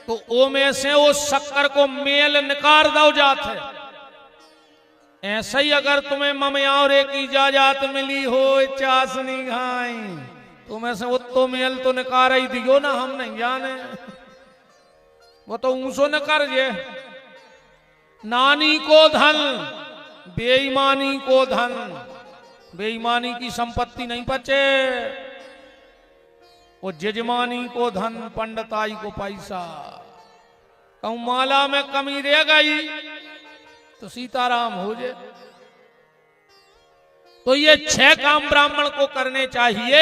तो ओ में से वो शक्कर को मेल निकाल दो जात है। ऐसे ही अगर तुम्हें ममयावरे की इजाजत मिली हो चाशनी खाई तो में से वो तो मेल तो निकाल ही दियो ना, हम नहीं जाने वो तो ऊंसो निकाल जे। नानी को धन बेईमानी को धन, बेईमानी की संपत्ति नहीं बचे, वो जजमानी को धन पंडिताई को पैसा। कहूं माला में कमी रह गई तो सीताराम हो जाए। तो ये 6 काम ब्राह्मण को करने चाहिए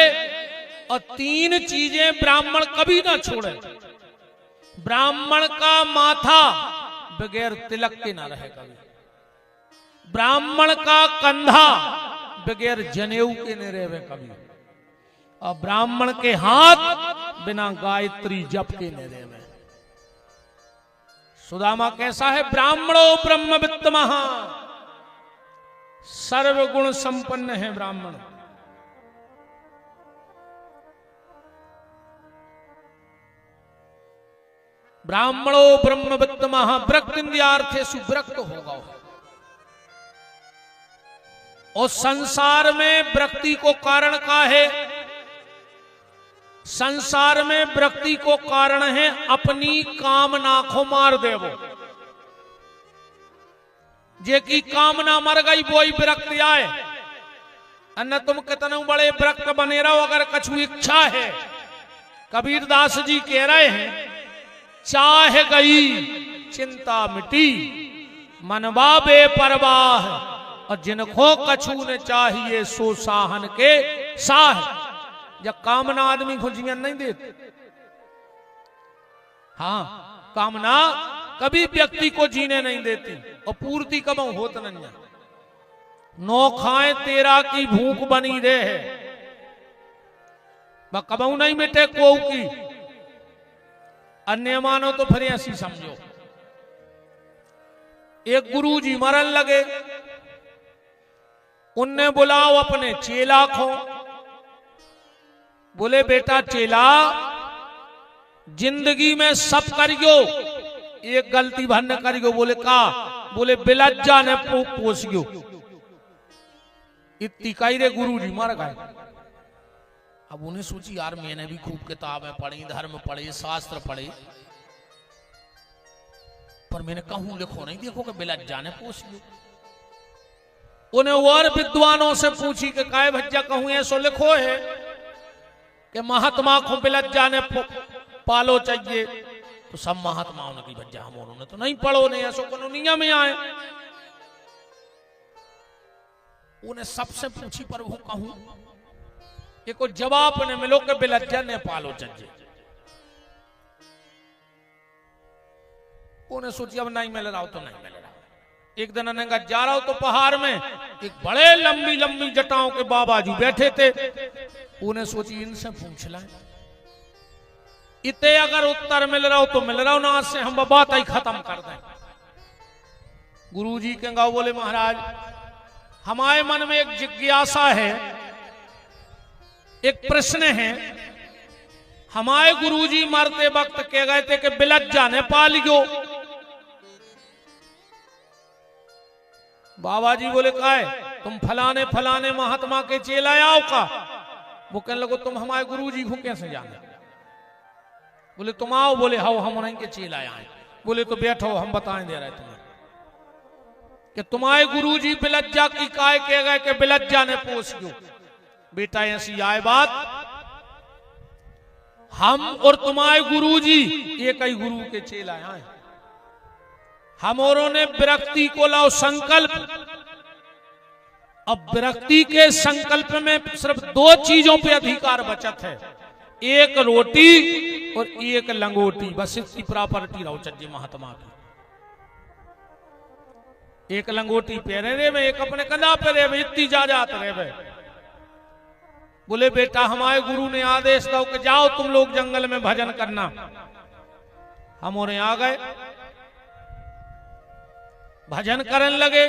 और 3 चीजें ब्राह्मण कभी ना छोड़े। ब्राह्मण का माथा बगैर तिलक के ना रहे कभी, ब्राह्मण का कंधा बगैर जनेऊ के न रहे कभी, और ब्राह्मण के हाथ बिना गायत्री जप के न रहे। सुदामा कैसा है? ब्राह्मणो ब्रह्मवित्त महा, सर्वगुण संपन्न है ब्राह्मण। ब्राह्मणो ब्रह्मवित्त महा, वृक्तिन्द्रियार्थेषु विरक्त होगा। और संसार में विरक्ति को कारण का है? संसार में विरक्ति को कारण है अपनी कामना को मार दे। वो जे की कामना मर गई वो ही विरक्ति आए। अन्य तुम कितने बड़े विरक्त बने रहो, अगर कछु इच्छा है। कबीर दास जी कह रहे हैं चाह गई चिंता मिटी मनवा बेपरवाह, और जिनको कछु ने चाहिए सो साहन के साह। जब कामना आदमी को जीवन नहीं देती। हाँ, कामना कभी व्यक्ति को जीने नहीं देती और पूर्ति कब होत नहीं है। 9 खाए 13 की भूख बनी रहे, कबू नहीं मिटे को की। अन्य मानो तो फिर ऐसी समझो। एक गुरुजी मरन लगे, उनने बुलाओ अपने चेला को। बोले बेटा चेला, जिंदगी में सब करियो, एक गलती भर न करियो। बोले का? बोले बिलज्जा ने पोसियो। इतनी कई रे गुरुजी मर गए। अब उन्हें सोची यार मैंने भी खूब किताबें पढ़ी, धर्म पढ़े, शास्त्र पढ़े, पर मैंने कहूं लिखो नहीं देखो कि बिलज्जा ने पोसियो। उन्हें और विद्वानों से पूछी कि काय भज्जा कहूं ऐसो लिखो है कि महात्मा को बिलज्जा ने पालो चाहिए, तो सब महात्माओं ने की बच्चा हम उन्होंने तो नहीं पढ़ो, नहीं ऐसो कानूनिया में आए। उन्हें सबसे पूछी प्रभु कहूं ये को जवाब ने मिलो के बिलज्जा ने पालो चाहिए। उन्हें सोची अब नहीं मिल रहा हो तो नहीं मिल रहा। एक दिन अनेगा जा रहा हो तो पहाड़ में एक बड़े लंबी लंबी जटाओं के बाबा जी बैठे थे। उन्हें सोची इनसे पूछ लाए, इतने अगर उत्तर मिल रहा हो तो मिल रहा हो, ना से हम बात ही खत्म कर दें। गुरुजी के गाँव बोले महाराज हमारे मन में एक जिज्ञासा है, एक प्रश्न है। हमारे गुरुजी मरते वक्त कह गए थे कि बिलज्जा ने पालियो। बाबा जी बोले का है तुम फलाने फलाने महात्मा के चेला आओ का। वो कहने लगो तुम हमारे गुरुजी को कैसे जाने। बोले तुम आओ। बोले हाओ हम उन्हीं के चेला आए। बोले तो बैठो हम बताएं दे रहे तुम्हें कि तुम्हारे गुरुजी बिलज्जा की काय कह गए कि बिलज्जा ने पोसियो। बेटा ऐसी आए बात, हम और तुम्हारे गुरुजी एक ही गुरु के चेला आए। हम औरों ने विरक्ति को लाओ संकल्प। अब विरक्ति के संकल्प में सिर्फ दो चीजों पे अधिकार बचत है, एक रोटी और एक लंगोटी। बस इसकी प्रॉपर्टी रहो चज्जी महात्मा की। एक लंगोटी पहने रे में, एक अपने कंधा पे रे में, इतनी जाजात रे में। बोले बेटा हमारे गुरु ने आदेश दो कि जाओ तुम लोग जंगल में भजन करना। हम और आ गए, भजन करने लगे।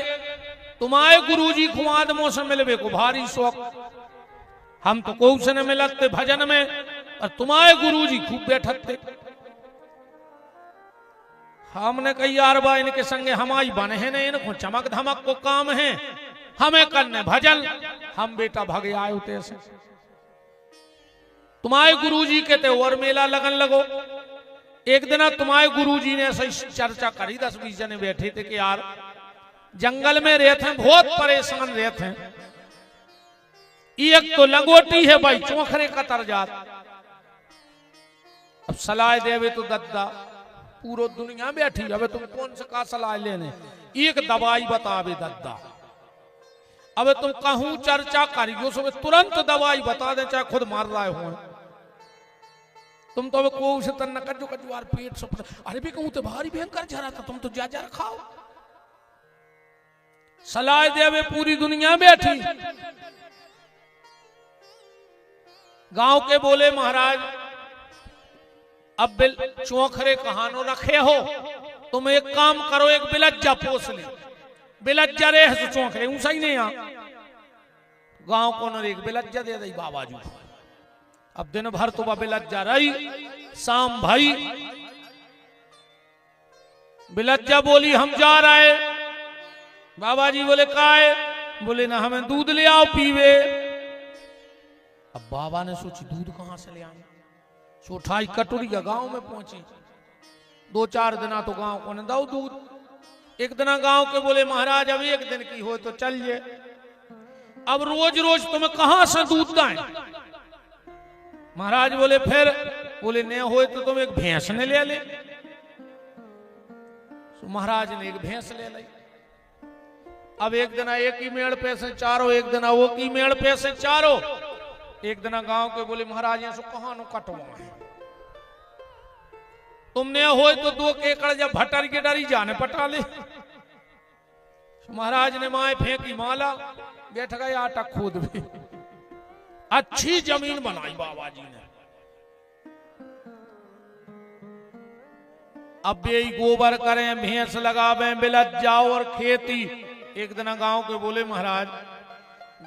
तुम्हारे गुरुजी को आदमों से मिलवे को भारी शौक। हम तो कोई से न मिलते भजन में, और तुम्हारे गुरुजी खूब बैठक थे। हमने कही यार बा इनके संगे हमारी बने हैं, नहीं इनको चमक धमक को काम है, हमें करने भजन। हम बेटा भागे आए होते ऐसे। तुम्हारे गुरुजी कहते और मेला लगन लगो। एक दिन तुम्हारे गुरुजी ने ऐसी चर्चा करी, 10-20 जने बैठे थे कि यार जंगल में रहते हैं, बहुत परेशान रहते हैं। एक तो लंगोटी है भाई, चोखरे कतर जात। अब सलाह देवे तो दद्दा पूरो दुनिया बैठी, अब तुम कौन से का सलाह लेने। एक दवाई बतावे दद्दा। अब तुम कहूं चर्चा करियो सो तुरंत दवाई बता दे, चाहे खुद मार रहे हो। तुम तो को से तन कजो कजवार पेट से। अरे भी कहूं तो भारी भयंकर जा रहा था, तुम तो जा खाओ। सलाह देवे पूरी दुनिया बैठी। गांव के बोले महाराज अब चौखरे कहानो रखे हो, तुम एक काम करो, एक बिलज्जा पोस ले। बिलज्जा रे तो चौखरे ऊंचा ही नहीं आ। गांव को न एक बिलज्जा दे दी बाबा जी। अब दिन भर तो वह बिलज्जा रही, शाम भाई बिलज्जा बोली हम जा रहे। बाबा जी बोले काय। बोले ना हमें दूध ले आओ पीवे। अब बाबा ने सोची दूध कहां से ले आए। चौथाई कटोरिया गांव में पहुंची। 2-4 दिन तो गांव को न दो दूध। एक दिन गांव के बोले महाराज अब एक दिन की हो तो चलिए, अब रोज रोज तुम्हें कहां से दूध दाएं। महाराज बोले फिर। बोले न हो तो तुम एक भैंस ने ले ले। तो महाराज ने एक भैंस ले ली। अब एक दिन एक ही मेड़ पे से चारों, एक दिन वो की मेड़ पे से चारों। एक दिन गांव के बोले महाराज यहाँ से कहां नो कटवा है। तुमने हो तो 2 एकड़ जब भटर के डरी जाने पटा ले। महाराज ने माए फेंकी माला, बैठ गए आटा खोद भी। अच्छी जमीन बनाई बाबा जी ने। अब ये गोबर करें, भैंस लगावे, बिलज्जा और खेती। एक दिन गांव के बोले महाराज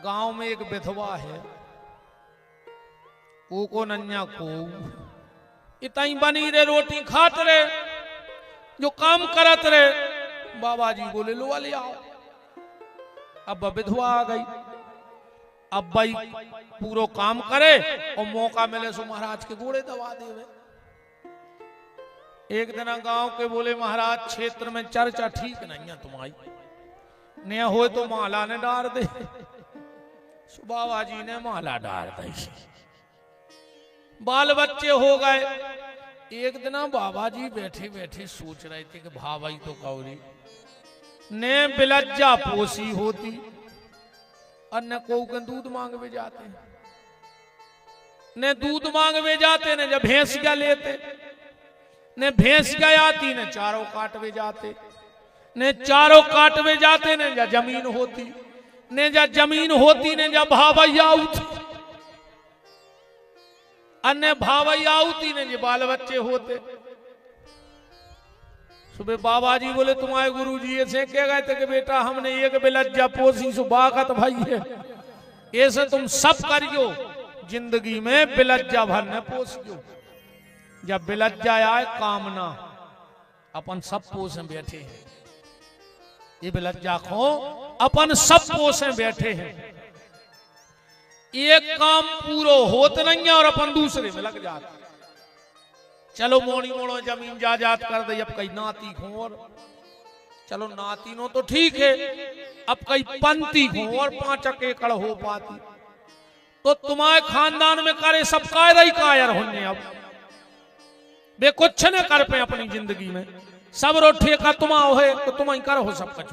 गांव में एक विधवा है, वो को नन्या को इतनी बनी रे, रोटी खात रे, जो काम करत रे। बाबा जी बोले लो ले आओ। अब विधवा आ गई। अब भाई पूरो काम करे और मौका मिले सो महाराज के घोड़े दबा देवे। एक दिन गांव के बोले महाराज क्षेत्र में चर्चा ठीक नहीं है तुम्हारी, ने हो तो माला ने डार दे। बाबा जी ने माला डार दी। बाल बच्चे हो गए। एक दिन बाबा जी बैठे बैठे सोच रहे थे कि भाई तो कौरी ने बिलज्जा पोसी होती और न को के दूध मांगवे जाते, ने दूध मांगवे जाते, ने जब भैंस क्या लेते, ने भैंस क्या आती, ने चारों काटवे जाते, ने चारों काटवे जाते, ने जा जमीन होती, ने जा जमीन होती, ने जा भावैया उठी, अन्य भावैया आउती, ने जे बाल बच्चे होते। सुबह बाबा जी बोले तुम्हारे गुरु जी ऐसे कह गए थे कि बेटा हमने एक बिलज्जा पोसी सुबागत भाई है, ऐसे तुम सब करियो, जिंदगी में बिलज्जा भर न पोसियो। जब बिलज्जा आए कामना, अपन सब पोसे बैठे हैं, ये बिलज्जा खो अपन सब पोसे बैठे हैं, एक काम पूरो होत नहीं है और अपन दूसरे में लग जाते। चलो मोड़ी मोड़ो जमीन जायदाद कर दे, अब कई नाती खो, और चलो नाती नो तो ठीक है, अब कई पंती खो और 5 एकड़ हो पाती, तो तुम्हारे खानदान में करे सब कायदा ही कायर होने। अब वे कुछ न कर पे अपनी जिंदगी में, सब रोठे का तुम है तो तुम ही करो सब कुछ।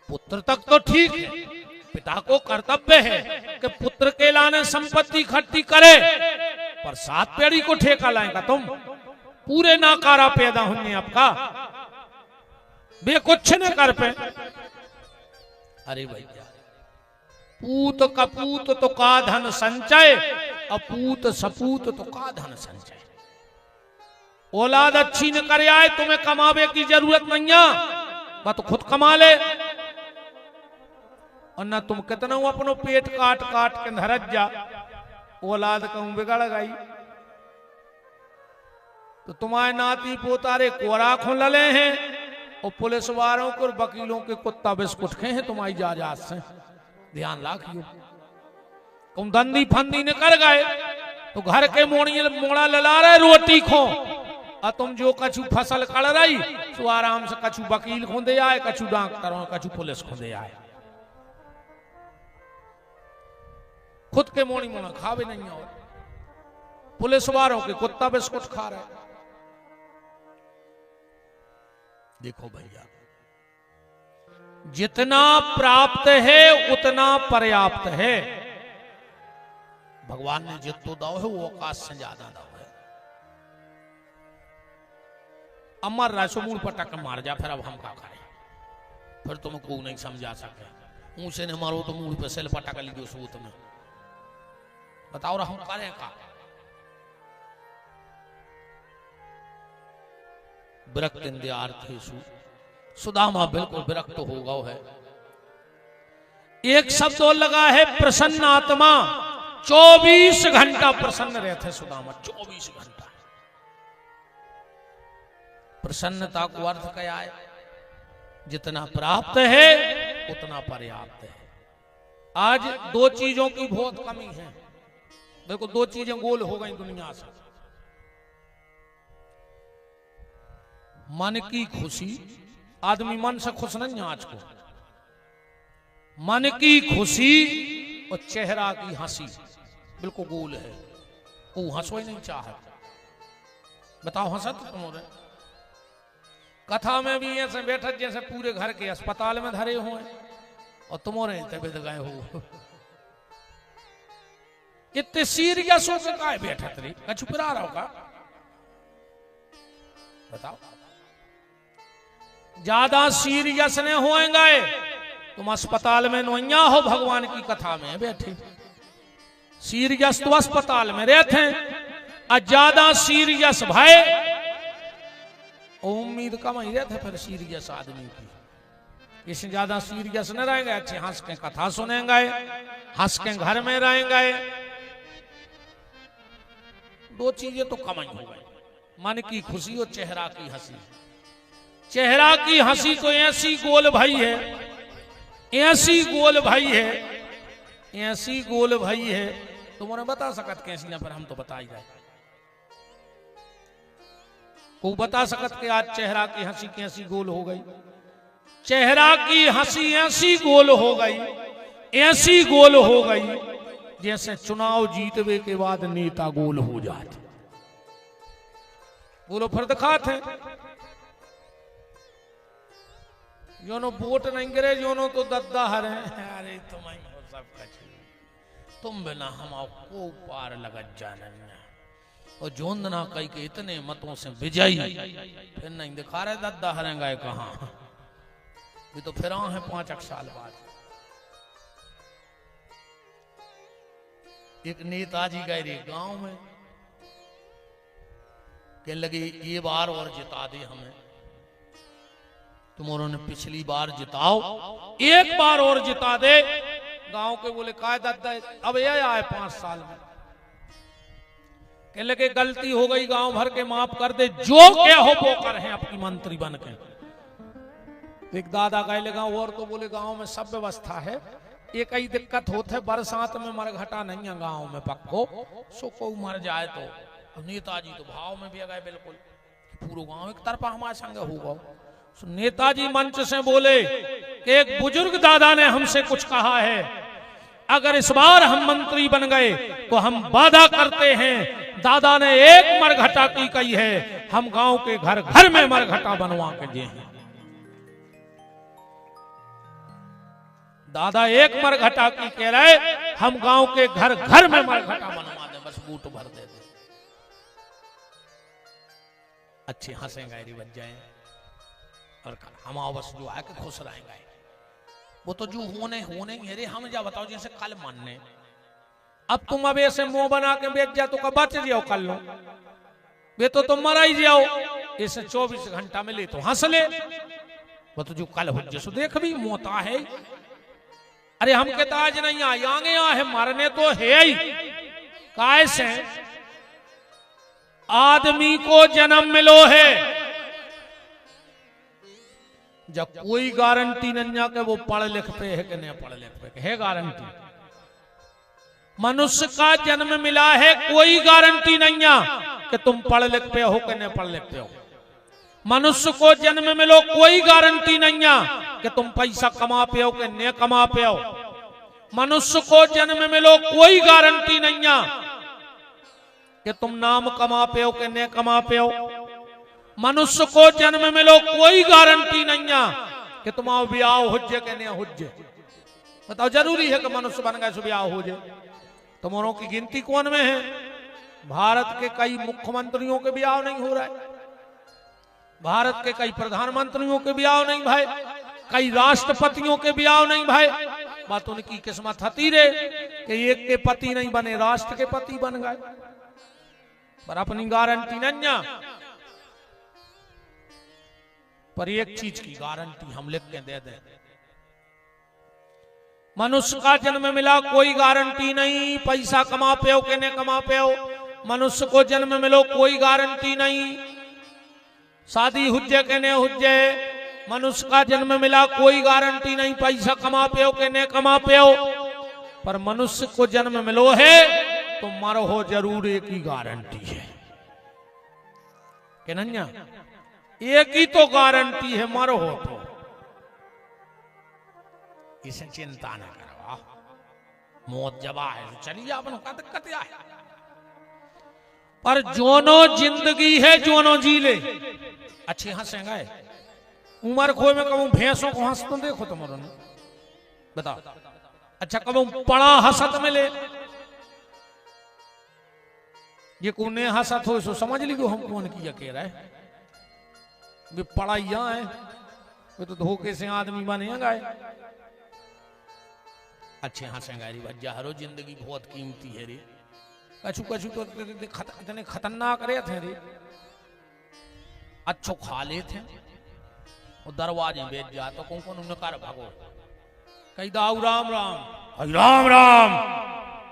पुत्र तक तो ठीक है, पिता को कर्तव्य है कि पुत्र के लाने संपत्ति इकट्ठी करे, पर 7 पीढ़ी को ठेका लाएगा तुम, पूरे नाकारा पैदा होने आपका, वे कुछ न कर पे। अरे भैया, पूत कपूत तो का धन संचय, अपूत सपूत तो का धन संचय। औलाद अच्छी न करे आए, तुम्हें कमावे की जरूरत नहीं है, वह तो खुद कमा ले, और ना तुम कितना अपनो पेट काट काट के धरत जा, औलाद कहूं बिगड़ गई। तो तुम्हारे नाती पोतारे कोरा खो लले हैं, और पुलिस वालों को वकीलों के कुत्ता बिस्कुट खे हैं तुम्हारी जायदाद से, ध्यान रखियो। तुम दंदी फंदी ने कर गए तो घर के मोड़ा लला रहे रोटी खो, और तुम जो कछु फसल कर रही तो आराम से कछु वकील खो दे आए, कछु डॉक्टर, कछु पुलिस खो दे आए, खुद के मोड़ी मोड़ा खावे नहीं, और पुलिस वालों के कुत्ता बिस्कुट खा रहे। देखो भैया, जितना प्राप्त है उतना पर्याप्त है, भगवान ने जितना दाव है वो आकाश से ज्यादा दाव है। अमर राशो मूल पटक मार जा, फिर अब हम क्या करें, फिर तुमको नहीं समझा सके, ऊंचे ने मारो तो मूल पे सेल पटक लीजिए सूत में, बताओ रहा हूं करें का। विरक्त इंद्रियार्थेषु, सुदामा बिल्कुल विरक्त हो गया है। एक शब्द और लगा है प्रसन्न आत्मा, 24 घंटा प्रसन्न रहते सुदामा, 24 घंटा। प्रसन्नता को अर्थ क्या है, जितना प्राप्त है उतना पर्याप्त है। आज 2 चीजों की बहुत कमी है, देखो 2 चीजें गोल हो गई दुनिया से, मन की खुशी, आदमी मन से खुश नहीं है आज को, मन की खुशी और चेहरा की हंसी बिल्कुल गोल है, वो हंसो ही नहीं चाहत। बताओ हंसत तुम्हारे कथा में भी ऐसे बैठक जैसे पूरे घर के अस्पताल में धरे हुए और तुम्हारे तबियत गए हो, इतने सीरियस हो के काय बैठत रही, कछु पिरा रहा होगा, बताओ। ज्यादा सीरियस ने होएंगे तुम अस्पताल में नोइया हो, भगवान की कथा में बैठे, सीरियस तो अस्पताल में रहते हैं, और ज्यादा सीरियस भाई उम्मीद कम ही रहते फिर सीरियस आदमी की। इससे ज्यादा सीरियस न रहेंगे, अच्छे हंस के कथा सुनेंगे, हंस के घर में रहेंगे, 2 चीजें तो कम ही हो गई, मन की खुशी और चेहरा की हंसी। चेहरा की हंसी तो ऐसी गोल भाई है, ऐसी गोल भाई है, ऐसी गोल भाई है, तुम्हारे बता सकत कैसी ना, पर हम तो बता ही गए। को बता सकत कि आज चेहरा की हंसी कैसी गोल हो गई, चेहरा की हंसी ऐसी गोल हो गई, ऐसी गोल हो गई जैसे चुनाव जीतने के बाद नेता गोल हो जाते। बोलो फिर दिखाते जोनो वोट नहीं गिरे जोनो तो दद्दा हरे। अरे तुम्हें सब कछ तुम बिना हम को पार लगत जाने और जोंदना कई के इतने मतों से विजयी फिर नहीं दिखा रहे दद्दा हरेंगे कहाँ। भी तो फिर है 5 साल बाद। एक नेताजी गए रे गांव में कहने लगे ये बार और जिता दे हमें, तुम उन्होंने पिछली बार जिताओ, एक बार और जिता दे। गांव के बोले काय दादा अब ये आए 5 साल में। कहने लगे गलती हो गई गांव भर के माफ कर दे, जो क्या हो वो कर हैं आपकी मंत्री बन के। एक दादा कहे लगा और तो बोले गांव में सब व्यवस्था है, एक ही दिक्कत होते बरसात में मरघटा नहीं है गांव में पक्को, सो को मर जाए तो। अब नेताजी तो भाव में भी आ गए बिल्कुल, पूरा गांव एक तरफा हमारे संग होगा। नेताजी मंच से बोले कि एक बुजुर्ग दादा ने हमसे कुछ कहा है, अगर इस बार हम मंत्री बन गए तो हम वादा करते हैं, दादा ने एक मरघटा की कही है, हम गांव के घर घर में मरघटा बनवा के दिए हैं। दादा एक मरघटा की कह रहे, हम गांव के घर घर में मरघटा बनवा दे, बस बूट भर दे। अच्छे हंसेंगे बच जाए और हम बस जो है कि खुश रहेंगे। वो तो जो होने रे हम जा बताओ जैसे कल मानने, अब तुम अब ऐसे मुंह बना के बेच जा तो कब बच जाओ कल लो, वे तो तुम मरा ही जाओ। इसे 24 घंटा में ले तो हंस ले, वो तो जो कल हो जैसो देख भी मोता है। अरे हम कहता आज नहीं आएंगे है मरने तो है ही। कैसे आदमी को जन्म मिलो है, जब कोई गारंटी नहीं के वो पढ़ लिख पे है कि नहीं पढ़ लिख पे है गारंटी। मनुष्य का जन्म मिला है, कोई गारंटी नहीं कि तुम पढ़ लिख पे हो कि नहीं पढ़ लिख पे हो। मनुष्य को जन्म मिलो, कोई गारंटी नहीं कि तुम पैसा कमा पे हो कि नहीं कमा पे हो। मनुष्य को जन्म मिलो, कोई गारंटी नहीं कि तुम नाम कमा पे हो कि नहीं कमा पे हो। मनुष्य को जन्म मिलो, कोई गारंटी नहीं कि तुम्हारा ब्याह हुज्जे के नहीं हुज्जे। बताओ जरूरी है कि मनुष्य बन गए सो ब्याह हो जाए। तुम्हारों की गिनती कौन में है? भारत के कई मुख्यमंत्रियों के ब्याह नहीं हो रहा है, भारत के कई प्रधानमंत्रियों के ब्याह नहीं भाई, कई राष्ट्रपतियों के ब्याह नहीं भाई। बात उनकी किस्मत हती रे कि एक के पति नहीं बने, राष्ट्र के पति बन गए, पर अपनी गारंटी नहीं। पर एक चीज की गारंटी हम लिख के दे दें, मनुष्य का जन्म मिला, कोई गारंटी नहीं पैसा कमा पे हो कि नहीं कमा पे हो। मनुष्य को जन्म मिलो, कोई गारंटी नहीं शादी हुज्जे के नहीं हुज्जे। मनुष्य का जन्म मिला, कोई गारंटी नहीं पैसा कमा पे हो कि नहीं कमा पे हो। पर मनुष्य को जन्म मिलो है तो मरो हो जरूर, एक ही गारंटी है कि नहीं, एक ही तो गारंटी है, मरो हो तो। इसे चिंता न करो, मौत जबा है तो चली जा, अपन का दिक्कत है। पर जोनो जिंदगी है जोनो जी ले। अच्छे हंसेंगे उमर खोए में कहूं भैंसों को हंस तो देखो तुम्हारों ने बताओ। अच्छा कहूं पड़ा हंसत में ले, ये कौन हंसत हो सो समझ ली हम कौन किया कह रहा है। वे पढ़ाइया है, वे तो धोखे से आदमी बने गए। अच्छे हंसेंगे भज्जा, हरो जिंदगी बहुत कीमती है रे। कछु कछु तो इतने खतरनाक रहे थे रे, अच्छो खा ले थे वो दरवाजे बेच जा तो कौन कौन उन्हें कर भागो कही दाऊ राम राम राम राम।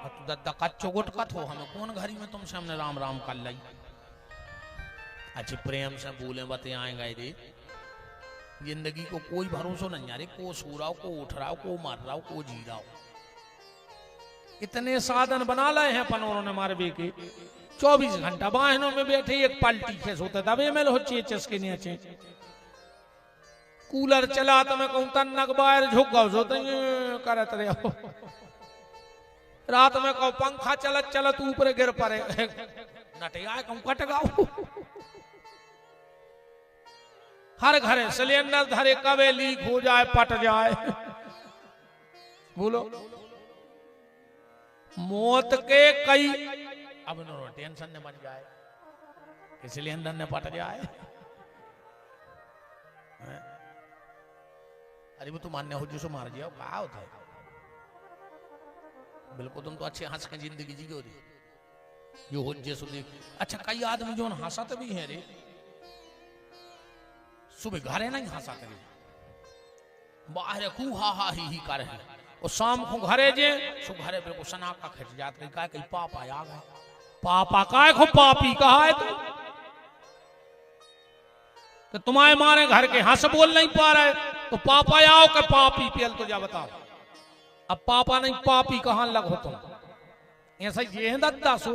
तो दद्दा कच्चो गुटकत हो, हमें कौन घरी में तुमसे हमने राम राम कर लाई। अच्छे प्रेम से बोले बते आएंगे रे। जिंदगी को कोई भरोसा नहीं यारे, को सो रहा हो, को उठ रहा हो, को मर रहा हो, को जी रहा हो। इतने साधन बना लाए हैं पनोरों ने मारबे के। 24 घंटा वाहनों में बैठे एक पलटी खेस होता था, वे में हो चेचस के नीचे कूलर चला तो मैं कहूं तन्नक बाहर झुक गो तो करत रहे हो। रात में कहूं पंखा चलत चलत ऊपर गिर पड़े नटिया कहूं कट गाओ। हर घरे सिलेंडर धरे कवे लीक हो जाए पट जाए। बोलो मौत के कई अब टेंशन ने बन जाए कि सिलेंडर ने पट जाए। अरे वो तो मान्य हो जो मार दिया क्या होता है। बिल्कुल तुम तो अच्छे हंस के जिंदगी जी हो रही जो हो जैसो देख। अच्छा कई आदमी जो हंसाते भी हैं रे सुबह घरे नहीं हंसाते रे बाहर खूब हा हा ही कर है और शाम को घरे जे सो घरे पे को सना का खिंच जात कहीं कहीं पापा आ गए पापा काय को पापी कहा है तो तुम्हारे मारे घर के हंस बोल नहीं पा रहे तो पापा आओ के पापी पेल तो जा बताओ। अब पापा नहीं पापी कहां लग हो तुम ऐसा ये है दद्दा सो।